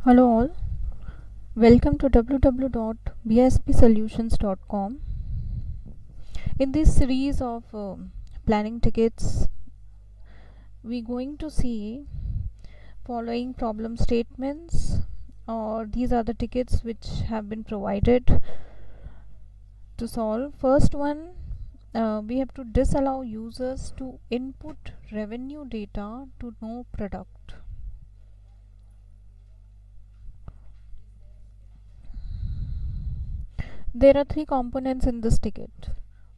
Hello all, welcome to www.bispsolutions.com. In this series of planning tickets, we're going to see following problem statements, or these are the tickets which have been provided to solve. First one, we have to disallow users to input revenue data to no product. There are three components in this ticket.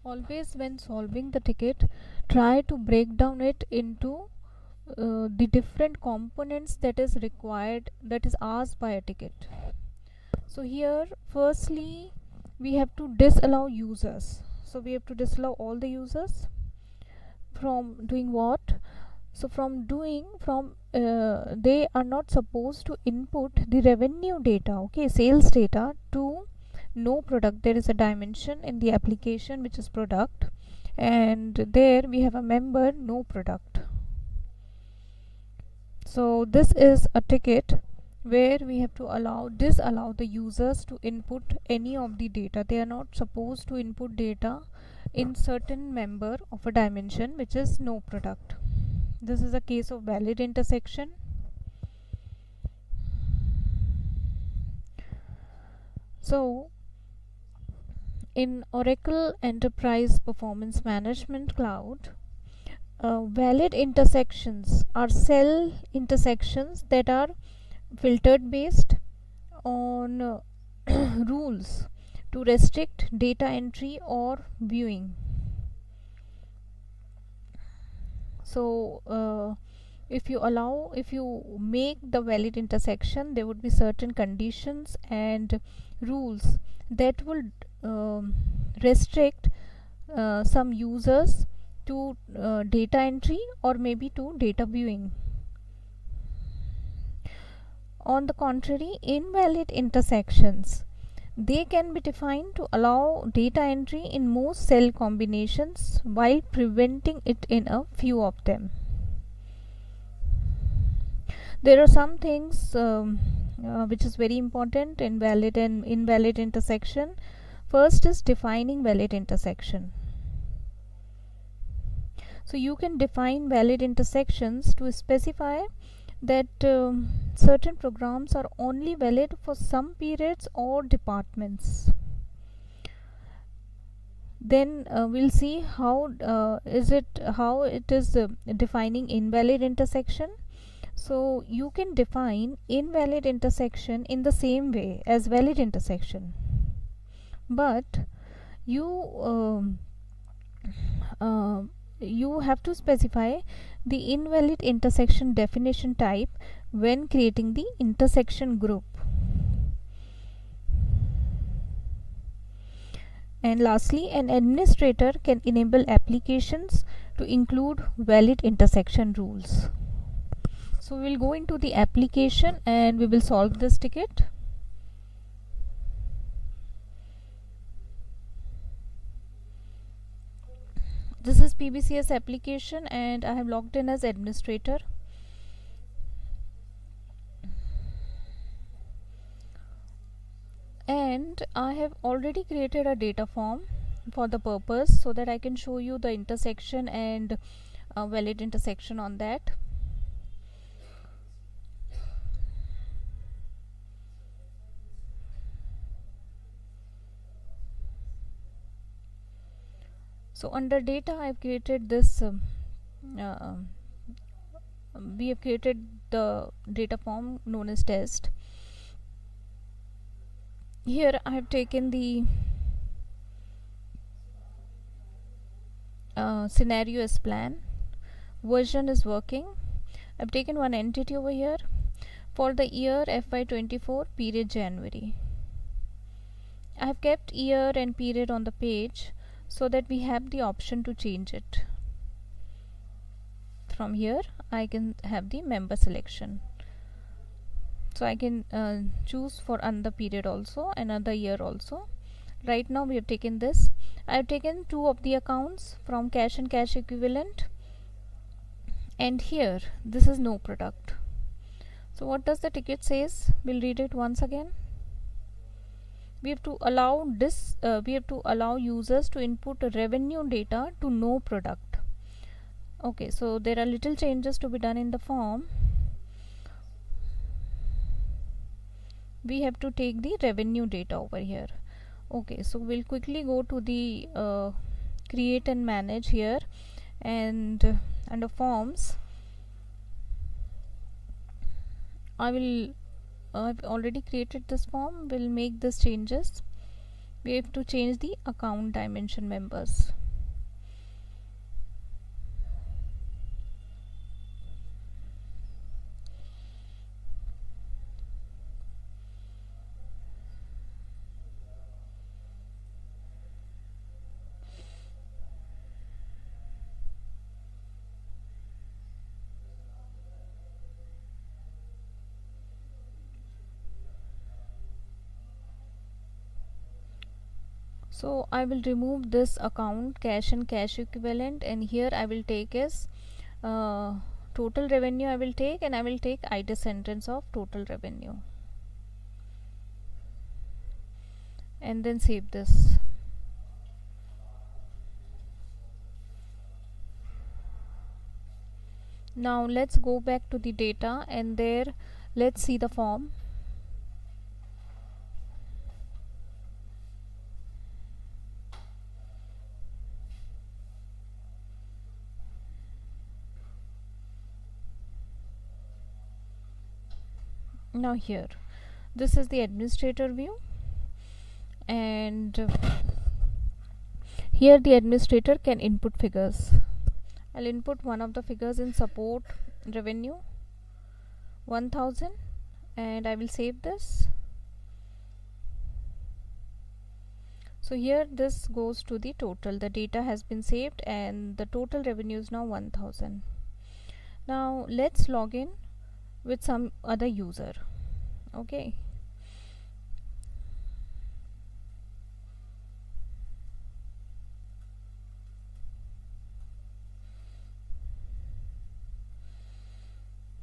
Always when solving the ticket, try to break down it into the different components that is required, that is asked by a ticket. So here firstly we have to disallow users. So we have to disallow all the users from doing what? So they are not supposed to input the revenue data, okay, sales data to no product. There is a dimension in the application which is product, and there we have a member no product. So this is a ticket where we have to disallow the users to input any of the data. They are not supposed to input data in certain member of a dimension which is no product. This is a case of valid intersection. So in Oracle Enterprise Performance Management Cloud, valid intersections are cell intersections that are filtered based on rules to restrict data entry or viewing. So if you make the valid intersection, there would be certain conditions and rules that will restrict some users to data entry or maybe to data viewing. On the contrary, invalid intersections, they can be defined to allow data entry in most cell combinations while preventing it in a few of them. There are some things which is very important in valid and invalid intersection. First is defining valid intersection. So you can define valid intersections to specify that certain programs are only valid for some periods or departments. Then we'll see how it is defining invalid intersection. So you can define invalid intersection in the same way as valid intersection, but you have to specify the invalid intersection definition type when creating the intersection group. And lastly, an administrator can enable applications to include valid intersection rules. So we will go into the application and we will solve this ticket. This is PBCS application and I have logged in as administrator. And I have already created a data form for the purpose so that I can show you the intersection and valid intersection on that. So under data I have created this we have created the data form known as test. Here I have taken the scenario as plan. Version is working. I've taken one entity over here for the year FY24 period January. I have kept year and period on the page so that we have the option to change it. From here I can have the member selection. So I can choose for another period also, another year also. Right now we have taken this. I have taken two of the accounts from cash and cash equivalent, and here this is no product. So what does the ticket says? We'll read it once again. We have to allow users to input revenue data to no product. Okay, so there are little changes to be done in the form. We have to take the revenue data over here. Okay, so we'll quickly go to the create and manage here, and under forms I've already created this form. We'll make these changes. We have to change the account dimension members. So I will remove this account cash and cash equivalent, and here I will take as total revenue I will take, and I will take IT sentence of total revenue, and then save this. Now let's go back to the data, and there let's see the form. Now here, this is the administrator view, and here the administrator can input figures. I'll input one of the figures in support revenue 1000, and I will save this. So here this goes to the total. The data has been saved and the total revenue is now 1000. Now let's log in with some other user. Okay,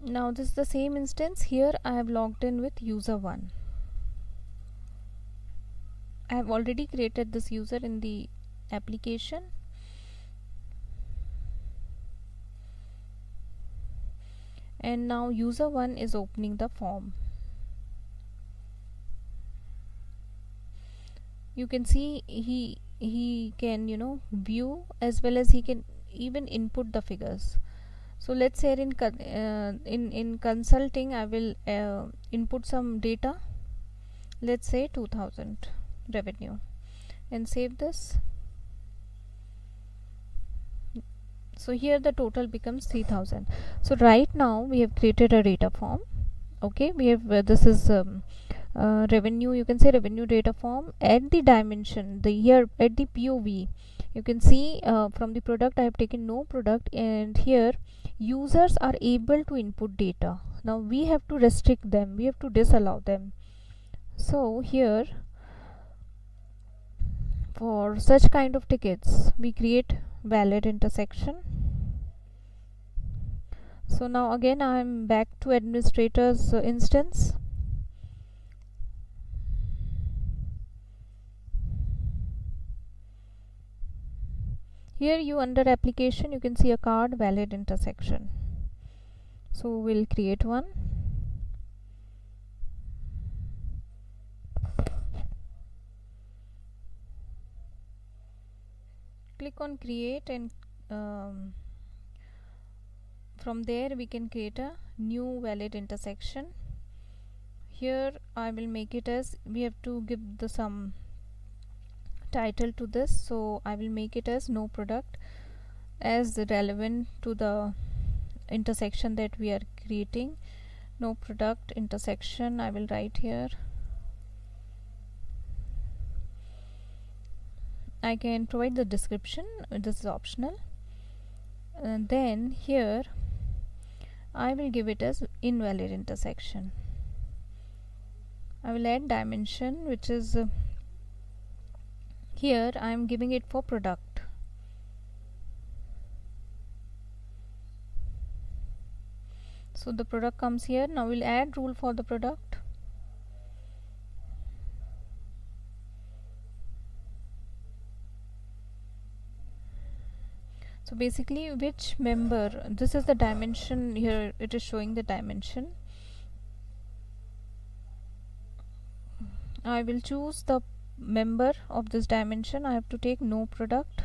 now this is the same instance. Here I have logged in with user 1. I have already created this user in the application. And now user 1 is opening the form. You can see he can view, as well as he can even input the figures. So let's say in consulting I will input some data. Let's say 2000 revenue, and save this. So here the total becomes 3000. So right now we have created a data form. Okay, we have this is revenue, you can say revenue data form. At the dimension, here at the POV, you can see from the product I have taken no product, and here users are able to input data. Now we have to restrict them, we have to disallow them. So here for such kind of tickets we create valid intersection. So now again I am back to administrator's instance. Here you under application you can see a card valid intersection. So we'll create one. Click on create, and from there we can create a new valid intersection. Here I will make it as, we have to give some title to this, so I will make it as no product, as relevant to the intersection that we are creating. No product intersection I will write here. I can provide the description, this is optional, and then here I will give it as invalid intersection. I will add dimension, which is here I am giving it for product. So the product comes here. Now we'll add rule for the product. So basically, which member, this is the dimension here, it is showing the dimension. I will choose the member of this dimension. I have to take no product.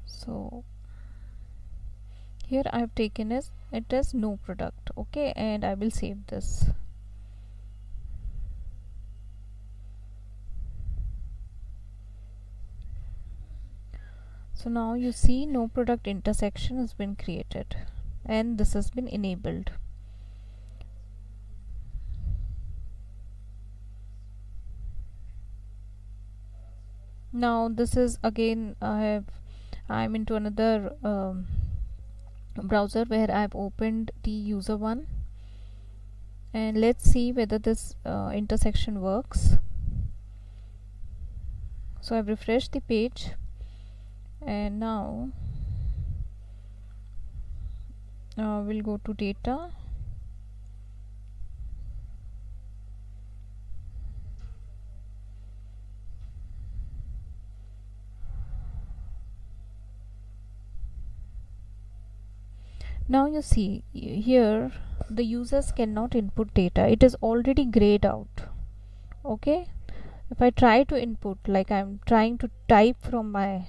So here I have taken it as no product. Okay, and I will save this. So now you see no product intersection has been created and this has been enabled. Now this is again, I'm into another browser where I've opened the user one, and let's see whether this intersection works. So I've refreshed the page, and now we'll go to data. Now you see here the users cannot input data, it is already grayed out. Okay, if I try to input, like I'm trying to type from my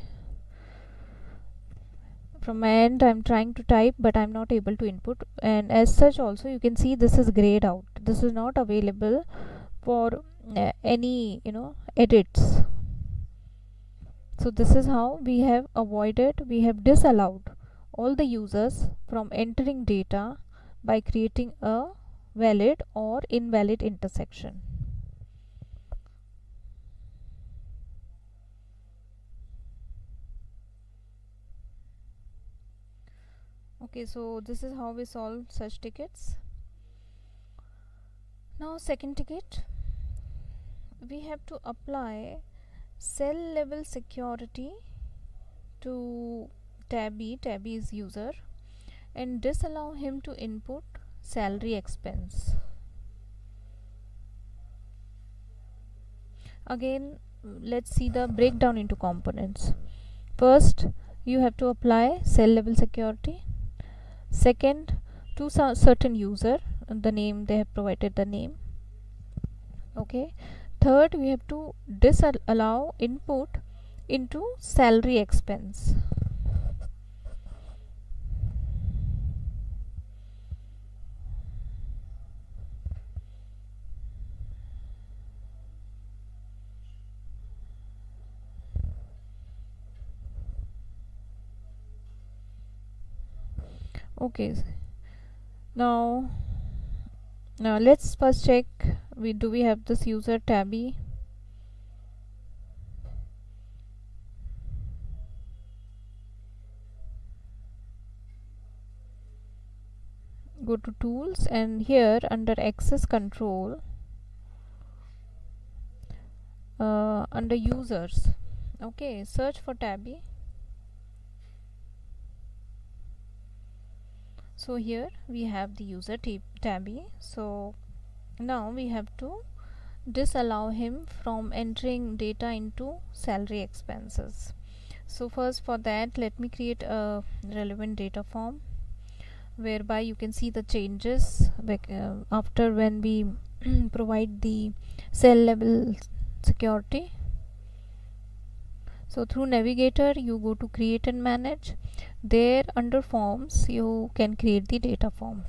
end, I'm trying to type but I'm not able to input, and as such also you can see this is grayed out. This is not available for any edits. So this is how we have disallowed all the users from entering data by creating a valid or invalid intersection. Okay, so this is how we solve such tickets. Now second ticket, we have to apply cell level security to Tabby is user, and disallow him to input salary expense. Again, let's see the breakdown into components. First, you have to apply cell level security. Second, to certain user, the name, they have provided the name. Okay. Third, we have to disallow input into salary expense. Okay, now let's first check, do we have this user Tabby. Go to tools, and here under access control, under users, okay, search for Tabby. So here we have the user Tabby. So now we have to disallow him from entering data into salary expenses. So first, for that, let me create a relevant data form whereby you can see the changes after when we provide the cell level security. So through navigator, you go to create and manage. There under forms, you can create the data form.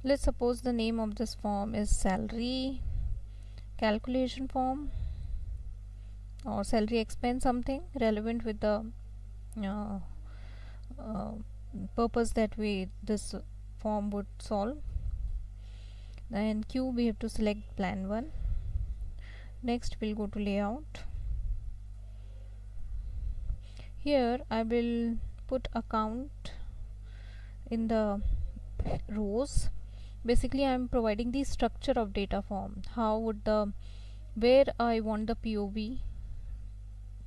Let's suppose the name of this form is salary calculation form, or salary expense, something relevant with the purpose that this form would solve. Then Q, we have to select plan 1. Next we'll go to layout. Here I will put account in the rows. Basically I am providing the structure of data form, how would the where I want the POV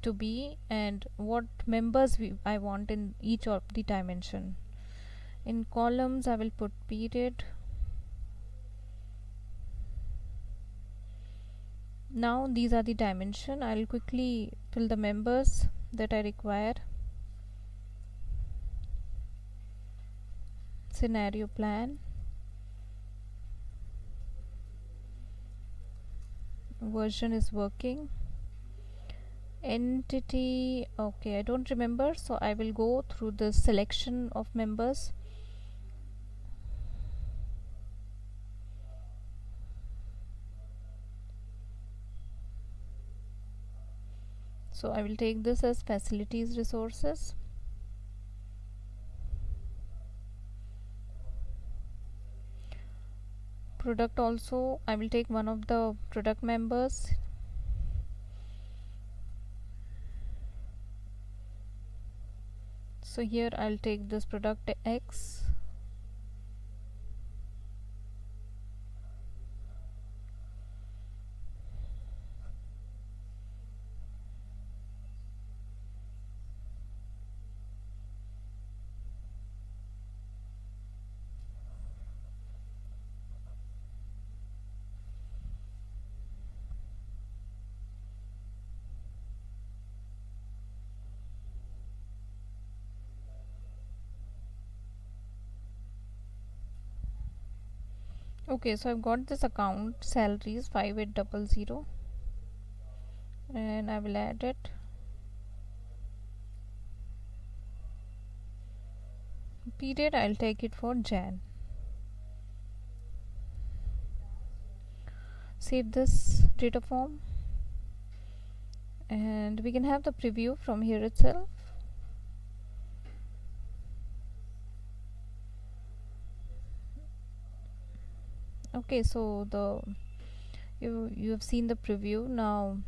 to be and what members I want in each of the dimension. In columns I will put period. Now these are the dimension. I'll quickly fill the members that I require. Scenario plan, version is working, entity, okay, I don't remember, so I will go through the selection of members. So I will take this as facilities resources. Product also, I will take one of the product members. So here I'll take this product X. Okay, so I've got this account salaries 5800 and I will add it. Period, I'll take it for Jan. Save this data form and we can have the preview from here itself. Okay, so you have seen the preview now.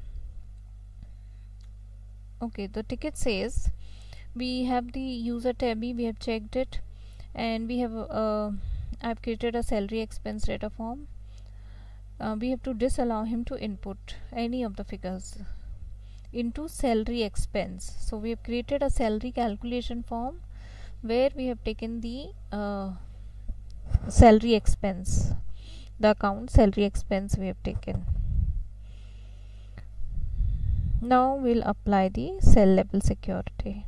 Okay, the ticket says we have the user tabby, we have checked it, and we have I've created a salary expense data form. We have to disallow him to input any of the figures into salary expense. So we have created a salary calculation form where we have taken the salary expense, the account salary expense we have taken. Now we'll apply the cell level security.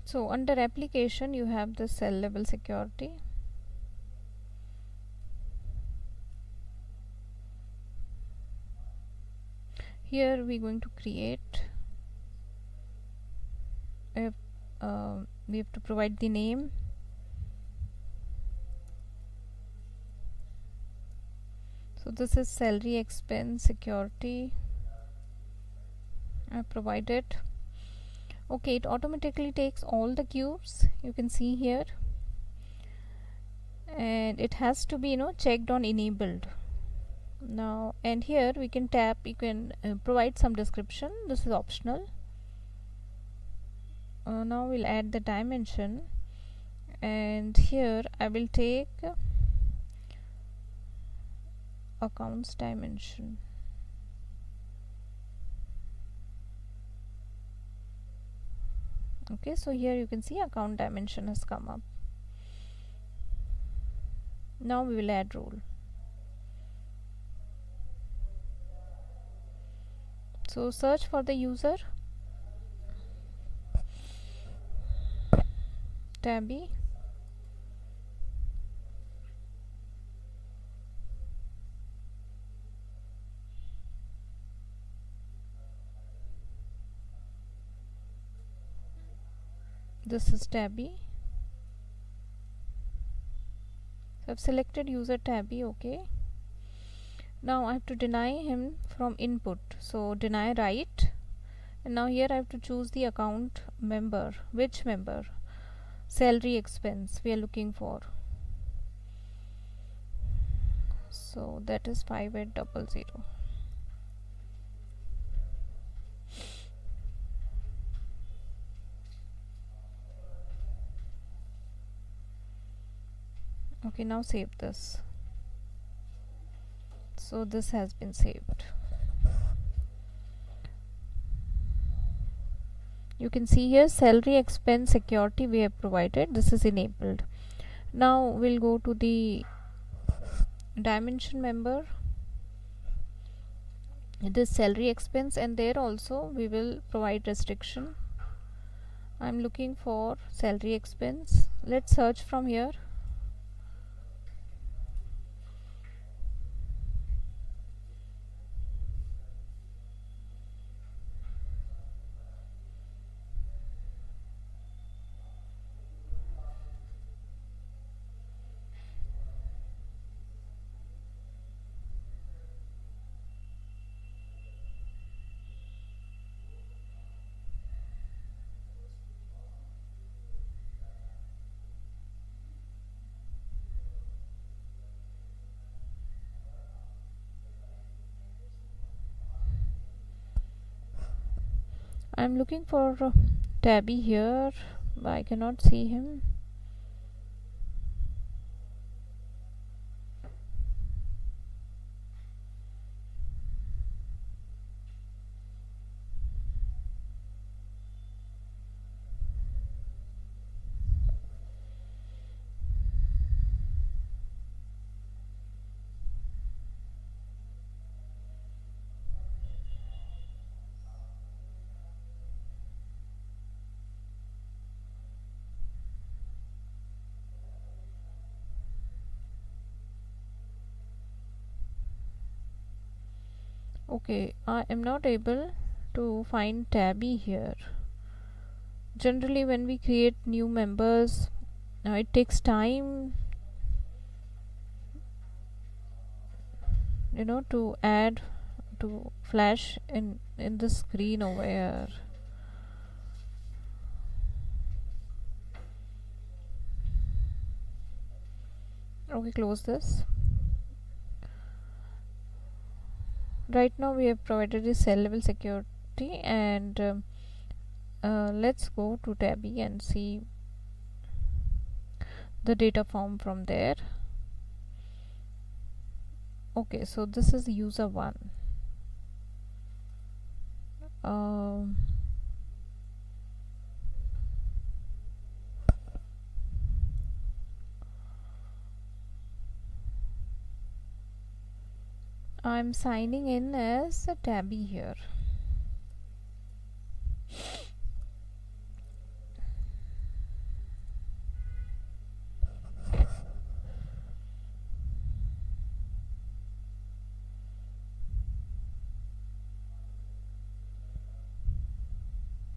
So under application you have the cell level security. Here we're going to create, we have to provide the name, so this is salary expense security. I provided. Okay, it automatically takes all the cubes, you can see here, and it has to be checked on enabled. Now and here we can tap, you can provide some description, this is optional. Now we'll add the dimension, and here I will take accounts dimension. Okay, so here you can see account dimension has come up. Now we will add role. So search for the user, tabby, This is tabby. So I've selected user tabby. Okay, now I have to deny him from input, so deny write. And now here I have to choose the account member. Which member? Salary expense we are looking for, so that is 5800. Okay, now save this. So this has been saved. You can see here salary expense security we have provided. This is enabled. Now we'll go to the dimension member, this salary expense, and there also we will provide restriction. I'm looking for salary expense. Let's search from here. I'm looking for tabby here, but I cannot see him. Okay, I am not able to find tabby here. Generally when we create new members, it takes time, to add, to flash in the screen over here. Okay, close this. Right now we have provided the cell level security, and let's go to tabby and see the data form from there. Okay, so this is user 1. I'm signing in as a tabby here.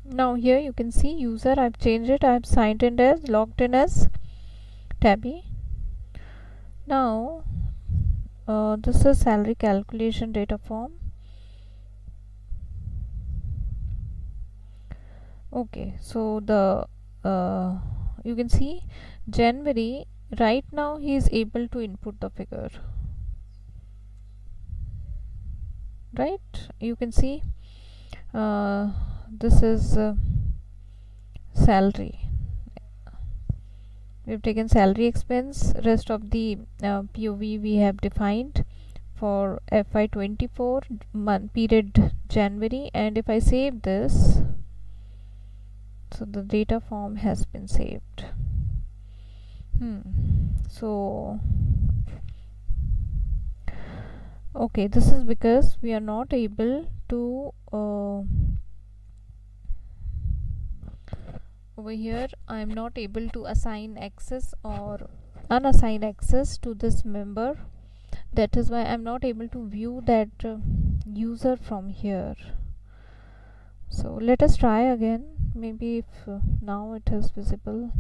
Now here you can see user, I've changed it, I've signed in as, logged in as tabby. Now this is salary calculation data form. Okay, so the you can see January, right now he is able to input the figure, right? You can see this is salary. We've taken salary expense. Rest of the POV we have defined for FY24 month period January, and if I save this, so the data form has been saved. So okay, this is because we are not able to over here I am not able to assign access or unassign access to this member. That is why I am not able to view that user from here. So let us try again maybe if now it is visible.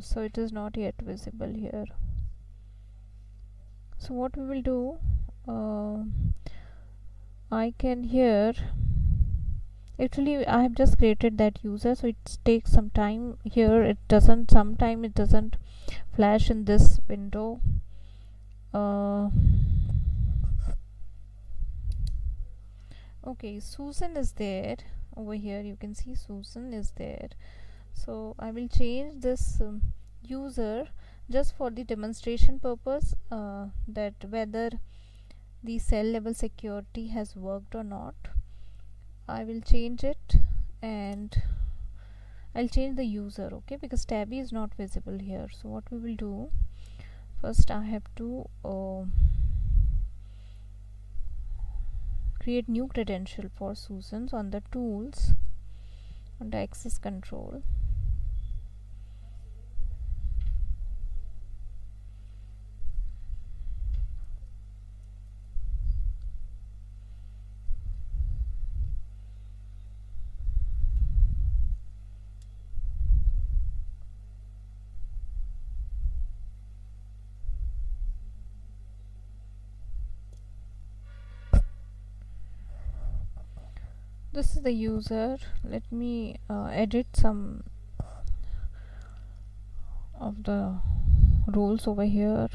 So it is not yet visible here. So what we will do, I can here, actually I have just created that user, so it takes some time here. It doesn't, sometime it doesn't flash in this window. Okay, Susan is there over here. You can see Susan is there. So I will change this user just for the demonstration purpose, that whether the cell level security has worked or not. I will change it, and I'll change the user, okay, because tabby is not visible here. So what we will do, first I have to create new credential for Susan. So on the tools, on the access control, this is the user. Let me edit some of the roles over here.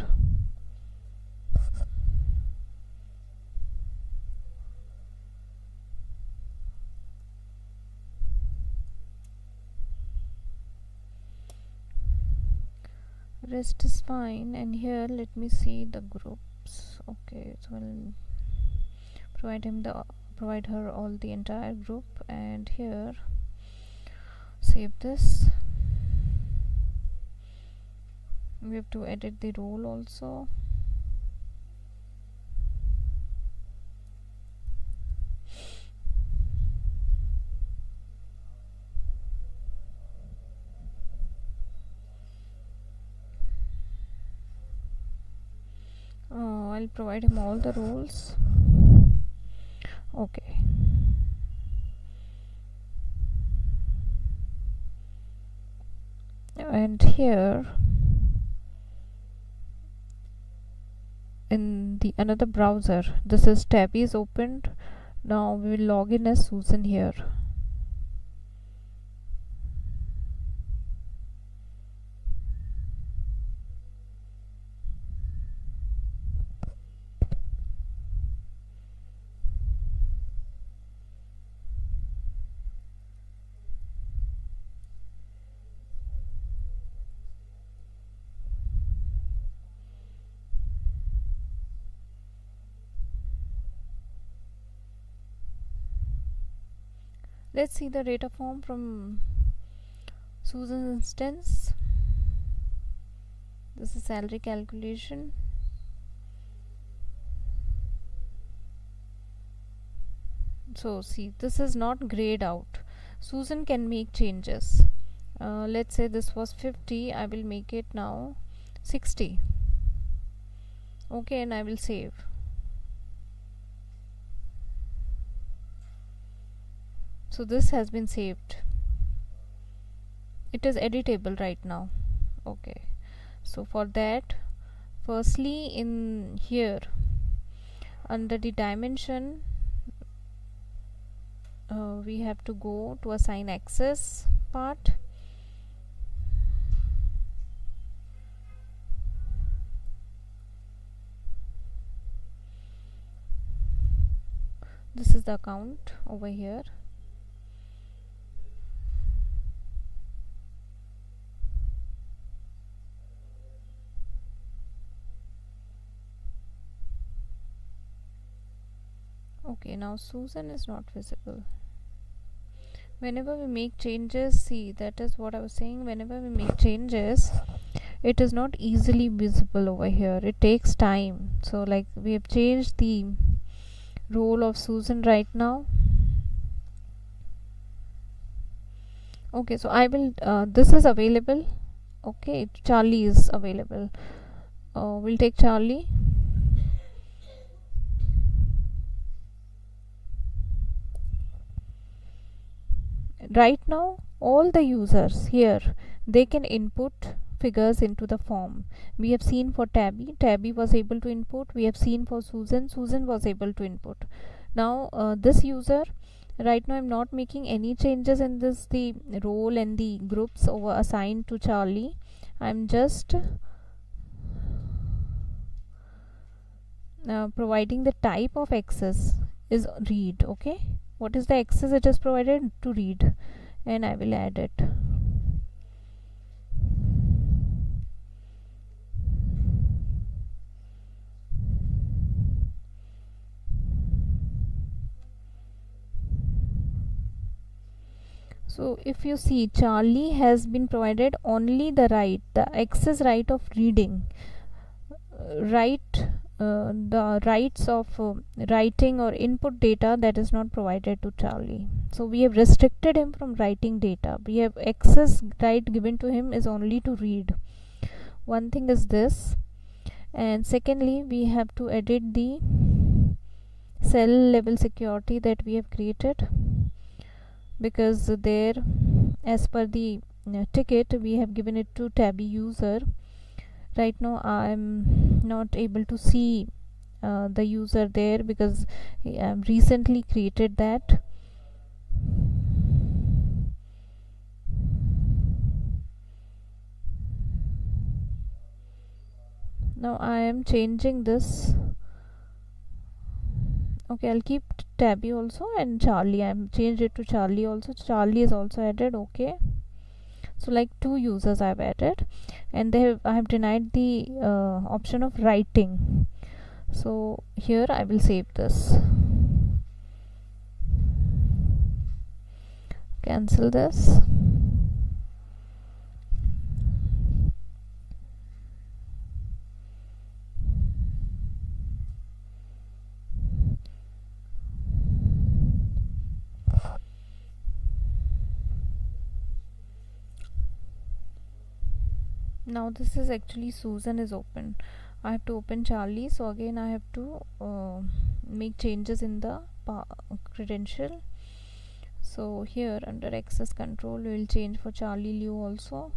Rest is fine, and here let me see the groups. Okay, so I'll provide her all the entire group, and here save this. We have to edit the role also. I'll provide him all the roles. Okay, and here in the another browser, this is tab is opened. Now we will log in as Susan here. Let's see the data form from Susan's instance. This is salary calculation. So see, this is not grayed out. Susan can make changes. Let's say this was 50, I will make it now 60. Okay, and I will save. So this has been saved. It is editable right now. Okay, so for that, firstly in here under the dimension, we have to go to assign access part. This is the account over here. Okay, now Susan is not visible. Whenever we make changes, see, that is what I was saying, whenever we make changes, it is not easily visible over here. It takes time. So like we have changed the role of Susan right now. Okay, so I will this is available. Okay, Charlie is available. We'll take Charlie. Right now all the users here, they can input figures into the form. We have seen for Tabby was able to input. We have seen for Susan was able to input. Now this user, right now I'm not making any changes in this, the role and the groups over assigned to Charlie. I'm just providing the type of access is read. Okay, what is the access it is provided to read, and I will add it. So if you see, Charlie has been provided only the access right of reading, the rights of writing or input data, that is not provided to Charlie. So we have restricted him from writing data. We have access right given to him is only to read. One thing is this, and secondly we have to edit the cell level security that we have created, because there, as per the ticket, we have given it to Tabby user. Right now I'm not able to see the user there because I've recently created that. Now I am changing this. Okay, I'll keep Tabby also, and Charlie, I'm changed it to Charlie also. Charlie is also added. Okay, so like 2 users I've added, and I have denied the option of writing. So here I will save this, cancel this. Now this is actually Susan is open. I have to open Charlie, so again I have to make changes in the credential. So here under access control we will change for Charlie Liu also.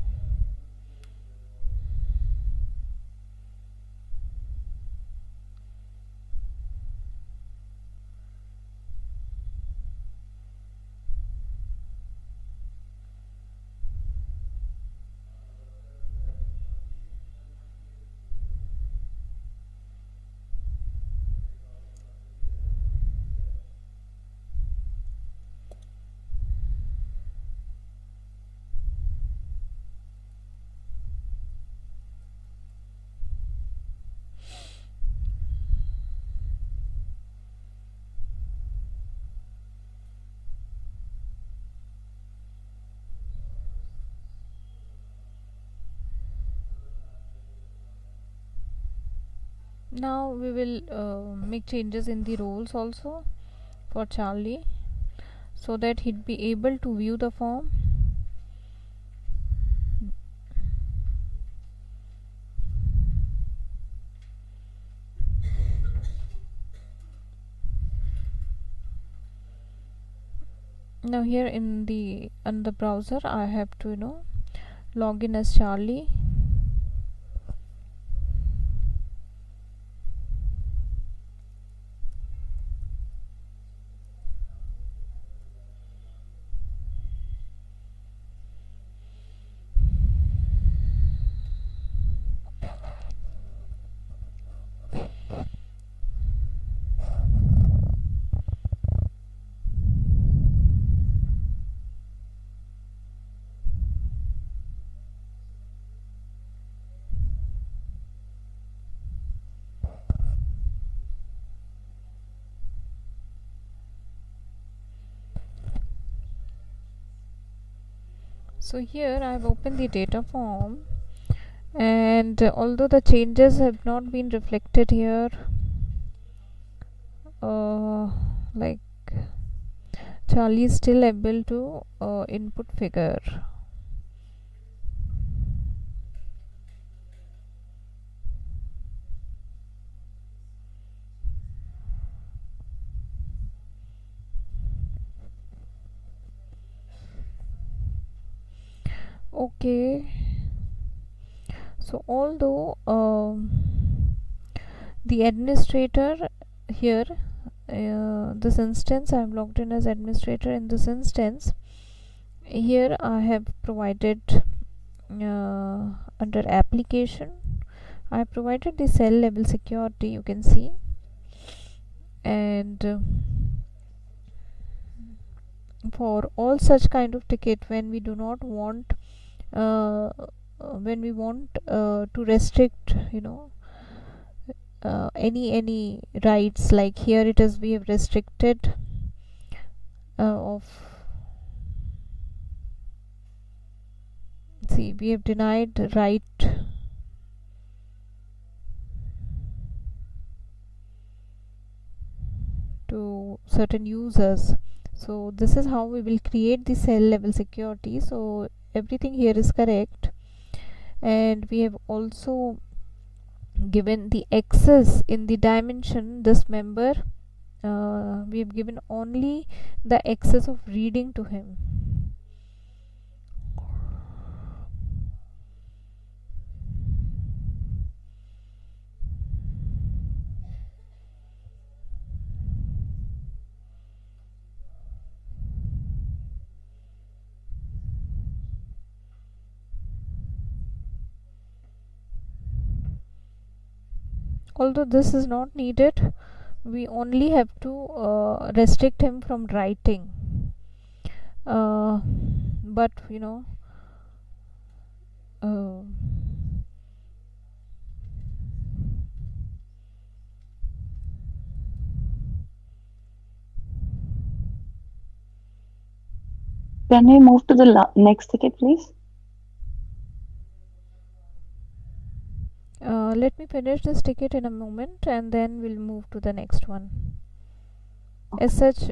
Now we will make changes in the roles also for Charlie, so that he'd be able to view the form. Now here in the browser I have to log in as Charlie. So here I have opened the data form, and although the changes have not been reflected here, like Charlie is still able to input figure. Okay, so although the administrator here, this instance I am logged in as administrator. In this instance here I have provided under application I have provided the cell level security, you can see, and for all such kind of ticket when we do not want when we want to restrict, you know, any rights, like here it is, we have restricted of, see, we have denied right to certain users. So this is how we will create the cell level security. So everything here is correct, and we have also given the access in the dimension this member, we have given only the access of reading to him. Although this is not needed, we only have to restrict him from writing, but you know, Can we move to the next ticket, please? let me finish this ticket in a moment and then we'll move to the next one. As such,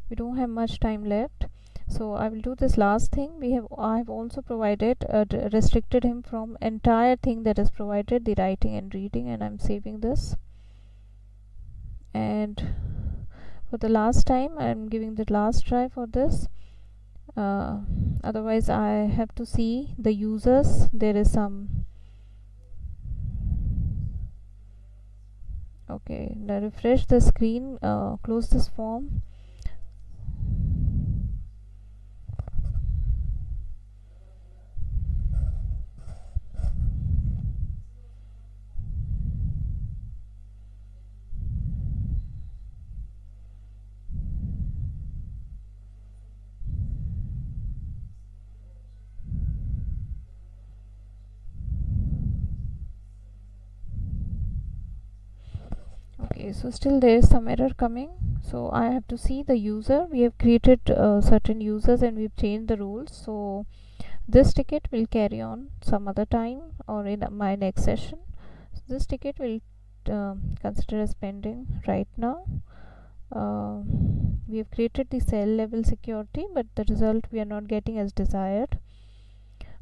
we don't have much time left, so I will do this last thing. I have also provided restricted him from entire thing that is provided, the writing and reading, and I'm saving this. And for the last time I'm giving the last try for this, otherwise I have to see the users. There is some, okay, now refresh the screen, close this form. Okay, so still there is some error coming, so I have to see the user. We have created certain users and we've changed the rules, so this ticket will carry on some other time or in my next session. So this ticket will consider as pending right now. We have created the cell level security, but the result we are not getting as desired.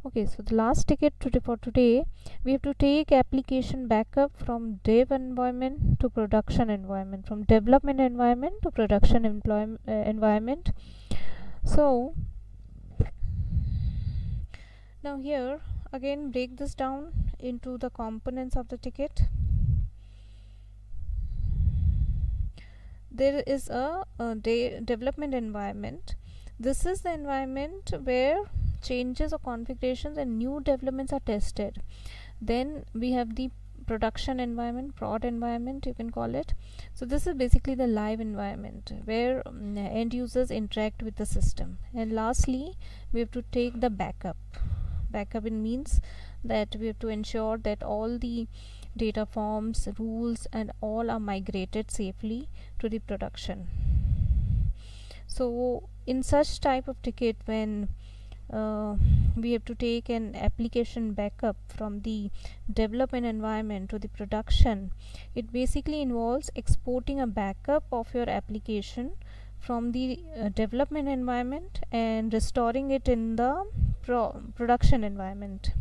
Okay, so the last ticket for today, we have to take application backup from dev environment to production environment, from development environment to production environment. So now here again break this down into the components of the ticket. There is a development environment. This is the environment where changes or configurations and new developments are tested. Then we have the production environment, prod environment you can call it. So this is basically the live environment where end users interact with the system. And lastly, we have to take the backup. Backup means that we have to ensure that all the data forms, rules and all are migrated safely to the production. So in such type of ticket, when we have to take an application backup from the development environment to the production. It basically involves exporting a backup of your application from the development environment and restoring it in the production environment.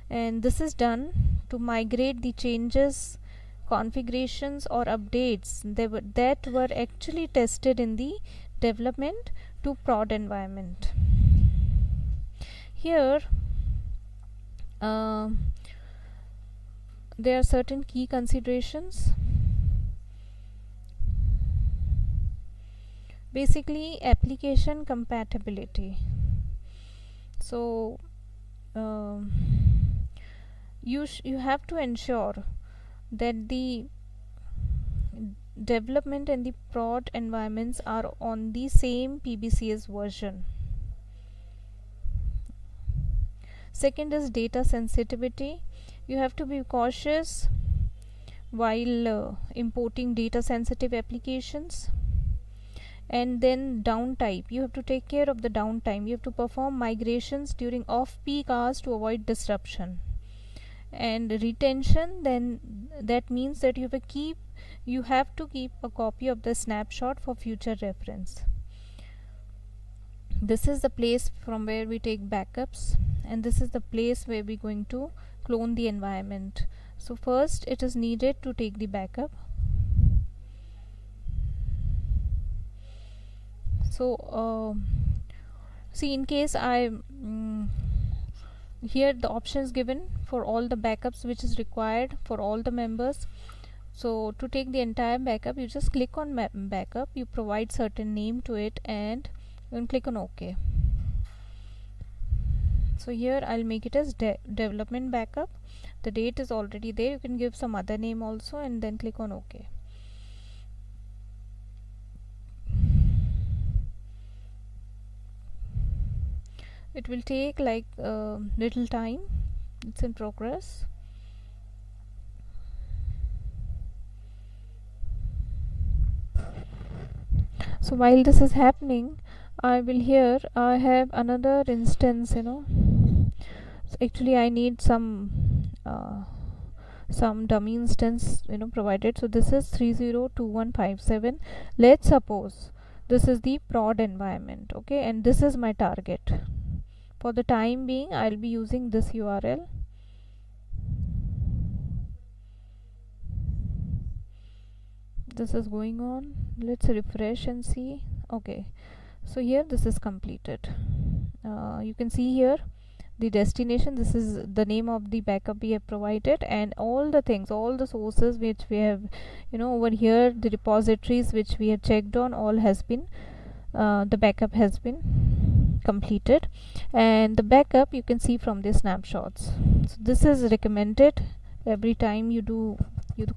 And this is done to migrate the changes, configurations or updates that were actually tested in the development to prod environment. Here there are certain key considerations. Basically, application compatibility. So you have to ensure that the development and the prod environments are on the same PBCS version. Second is data sensitivity. You have to be cautious while importing data sensitive applications. And then downtime, you have to take care of the downtime. You have to perform migrations during off-peak hours to avoid disruption. And retention, then that means that you have to keep a copy of the snapshot for future reference. This is the place from where we take backups, and this is the place where we're going to clone the environment. So first it is needed to take the backup. So see, in case here the option is given for all the backups which is required for all the members. So to take the entire backup, you just click on backup, you provide certain name to it, and you can click on OK. So here I'll make it as development backup. The date is already there. You can give some other name also and then click on OK. It will take like little time. It's in progress. So while this is happening, I have another instance, so actually I need some dummy instance provided. So this is 302157. Let's suppose this is the prod environment, okay, and this is my target. For the time being, I'll be using this URL. This is going on. Let's refresh and see. Okay, so here this is completed. You can see here the destination. This is the name of the backup we have provided, and all the things, all the sources which we have over here, the repositories which we have checked on, all has been the backup has been completed. And the backup you can see from the snapshots. So this is recommended every time you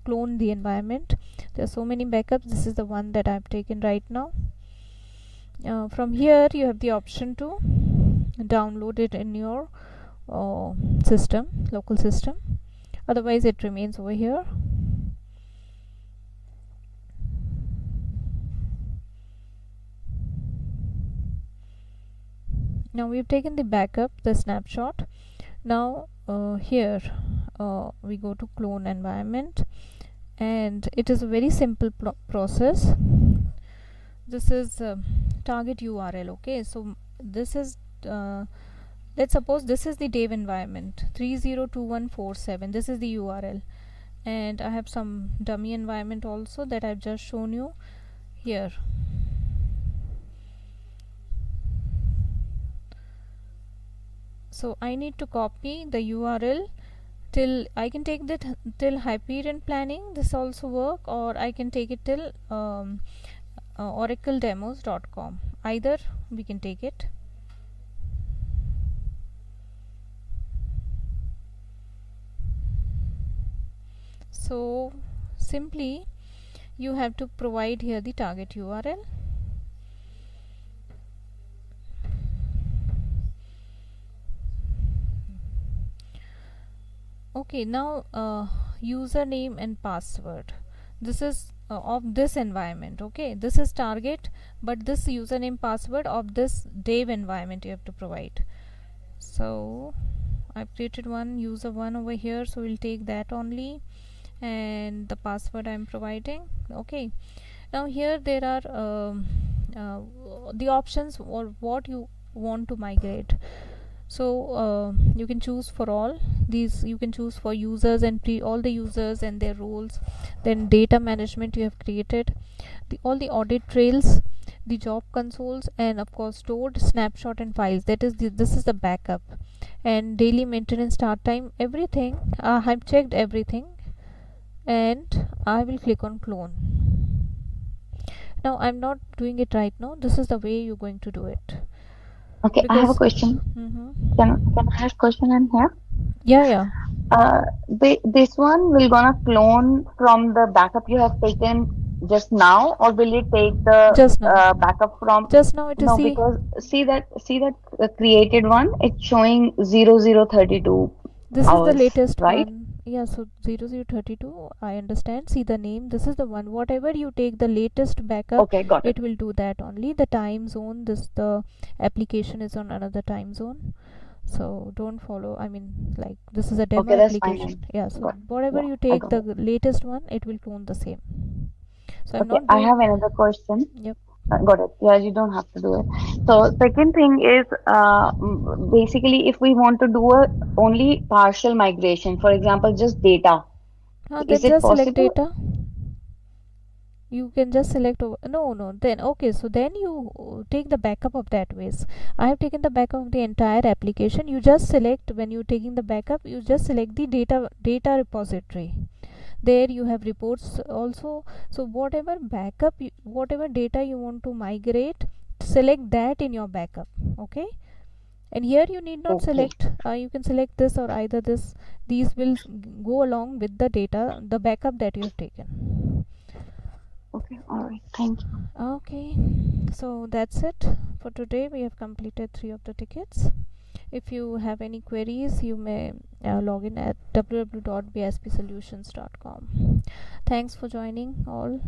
clone the environment. There are so many backups. This is the one that I've taken right now. From here you have the option to download it in your local system. Otherwise it remains over here. Now we've taken the backup, the snapshot. Now here we go to clone environment, and it is a very simple process. This is target URL. Okay, so this is let's suppose this is the dev environment 302147. This is the URL, and I have some dummy environment also that I've just shown you here. So I need to copy the URL till I can take that till Hyperion planning. This also work, or I can take it till oracledemos.com. Either we can take it. So simply you have to provide here the target URL. Okay, now username and password. This is of this environment. Okay, this is target, but this username password of this dev environment you have to provide. So I've created one user one over here, so we'll take that only, and the password I'm providing. Okay, now here there are uh, the options or what you want to migrate. So you can choose for all these, you can choose for users and all the users and their roles, then data management you have created, all the audit trails, the job consoles, and of course stored snapshot and files, that is this is the backup, and daily maintenance start time, everything. I've checked everything, and I will click on clone. Now I'm not doing it right now, this is the way you're going to do it. Okay, I have a Because question. Can I ask question in here? yeah. This one will gonna clone from the backup you have taken just now, or will it take the Just now. backup from? Just now it is, No, see, because see that created one, it's showing 0032 this is the hours, latest right? one. Yeah, so 0032, I understand. See the name, this is the one. Whatever you take the latest backup, Okay, got it. it will do that only. The time zone, this the application is on another time zone. So don't follow. I mean, like this is a demo Okay, that's fine then. application. Yeah, so Got whatever Yeah, you I take got the it. latest one, it will clone the same. So I'm Okay, not I have doing. another question. Yep. Got it. Yeah, you don't have to do it. So second thing is basically if we want to do a only partial migration, for example, just data, is Then it just select possible? data. You can just select over. No, then okay, so then you take the backup of that ways. I have taken the backup of the entire application. You just select, when you're taking the backup, you just select the data repository. There you have reports also. So whatever backup whatever data you want to migrate, select that in your backup. Okay, and here you need not Okay. select, you can select this or either this. These will go along with the data, the backup that you have taken. Okay. All right. Thank you. Okay, so that's it for today. We have completed 3 of the tickets. If you have any queries, you may log in at www.bispsolutions.com. Thanks for joining all.